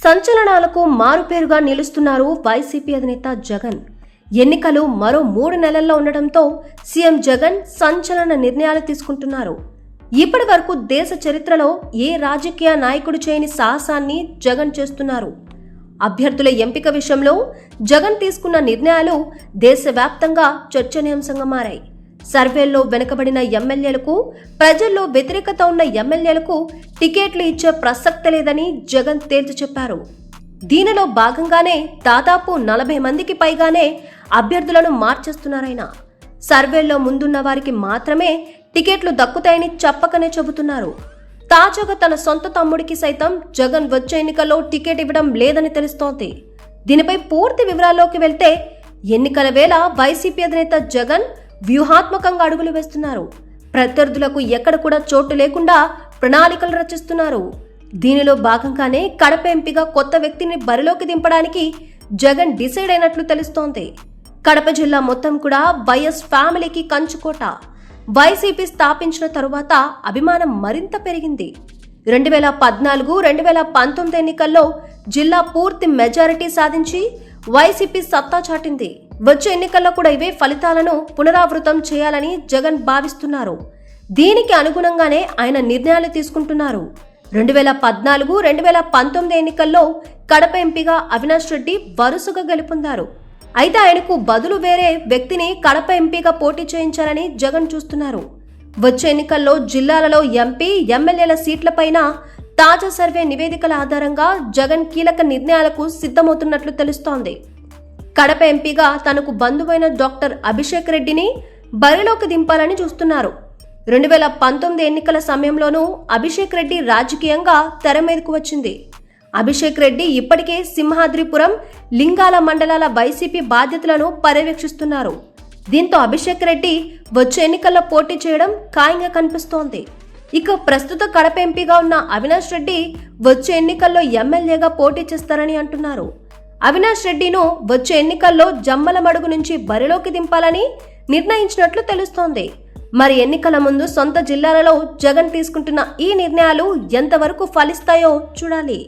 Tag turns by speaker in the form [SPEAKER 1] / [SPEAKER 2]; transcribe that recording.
[SPEAKER 1] సంచలనాలకు మారుపేరుగా నిలుస్తున్నారు వైసీపీ అధినేత జగన్. ఎన్నికలు మరో 3 నెలల్లో ఉండడంతో సీఎం జగన్ సంచలన నిర్ణయాలు తీసుకుంటున్నారు. ఇప్పటి వరకు దేశ చరిత్రలో ఏ రాజకీయ నాయకుడు చేయని సాహసాన్ని జగన్ చేస్తున్నారు. అభ్యర్థుల ఎంపిక విషయంలో జగన్ తీసుకున్న నిర్ణయాలు దేశవ్యాప్తంగా చర్చనీయాంశంగా మారాయి. సర్వేల్లో వెనుకబడిన ఎమ్మెల్యేలకు, ప్రజల్లో వ్యతిరేకత ఉన్న ఎమ్మెల్యేలకు టికెట్లు ఇచ్చే ప్రసక్తి లేదని జగన్ తేల్చి చెప్పారు. దీనిలో భాగంగానే దాదాపు 40 మందికి పైగానే అభ్యర్థులను మార్చేస్తున్నారాయన. సర్వేల్లో ముందున్న వారికి మాత్రమే టికెట్లు దక్కుతాయని చెప్పకనే చెబుతున్నారు. తాజాగా తన సొంత తమ్ముడికి సైతం జగన్ వచ్చే ఎన్నికల్లో టికెట్ ఇవ్వడం లేదని తెలుస్తోంది. దీనిపై పూర్తి వివరాల్లోకి వెళ్తే, ఎన్నికల వేళ వైసీపీ అధినేత జగన్ వ్యూహాత్మకంగా అడుగులు వేస్తున్నారు. ప్రత్యర్థులకు ఎక్కడ కూడా చోటు లేకుండా ప్రణాళికలు రచిస్తున్నారు. దీనిలో భాగంగానే కడప ఎంపీగా కొత్త వ్యక్తిని బరిలోకి దింపడానికి జగన్ డిసైడ్ అయినట్లు తెలుస్తోంది. కడప జిల్లా మొత్తం కూడా వైఎస్ ఫ్యామిలీకి కంచుకోట. వైసీపీ స్థాపించిన తరువాత అభిమానం మరింత పెరిగింది. 2014, 2019 ఎన్నికల్లో జిల్లా పూర్తి మెజారిటీ సాధించి వైసీపీ సత్తా చాటింది. వచ్చే ఎన్నికల్లో కూడా ఇవే ఫలితాలను పునరావృతం చేయాలని జగన్ భావిస్తున్నారు. దీనికి అనుగుణంగానే ఆయన నిర్ణయాలు తీసుకుంటున్నారు. 2014, 2019 ఎన్నికల్లో కడప ఎంపీగా అవినాష్ రెడ్డి వరుసగా గెలుపొందారు. అయితే ఆయనకు బదులు వేరే వ్యక్తిని కడప ఎంపీగా పోటీ చేయించాలని జగన్ చూస్తున్నారు. వచ్చే ఎన్నికల్లో జిల్లాలలో ఎంపీ, ఎమ్మెల్యేల సీట్లపైన తాజా సర్వే నివేదికల ఆధారంగా జగన్ కీలక నిర్ణయాలకు సిద్ధమవుతున్నట్లు తెలుస్తోంది. కడప ఎంపీగా తనకు బంధువైన డాక్టర్ అభిషేక్ రెడ్డిని బరిలోకి దింపాలని చూస్తున్నారు. 2019 ఎన్నికల సమయంలోనూ అభిషేక్ రెడ్డి రాజకీయంగా తెర మీదకు వచ్చింది. అభిషేక్ రెడ్డి ఇప్పటికే సింహాద్రిపురం, లింగాల మండలాల వైసీపీ బాధ్యతలను పర్యవేక్షిస్తున్నారు. దీంతో అభిషేక్ రెడ్డి వచ్చే ఎన్నికల్లో పోటీ చేయడం ఖాయంగా కనిపిస్తోంది. ఇక ప్రస్తుత కడప ఎంపీగా ఉన్న అవినాష్ రెడ్డి వచ్చే ఎన్నికల్లో ఎమ్మెల్యేగా పోటీ చేస్తారని అంటున్నారు. అవినాష్ రెడ్డిను వచ్చే ఎన్నికల్లో జమ్మలమడుగు నుంచి బరిలోకి దింపాలని నిర్ణయించినట్లు తెలుస్తోంది. మరి ఎన్నికల ముందు సొంత జిల్లాలలో జగన్ తీసుకుంటున్న ఈ నిర్ణయాలు ఎంతవరకు ఫలిస్తాయో చూడాలి.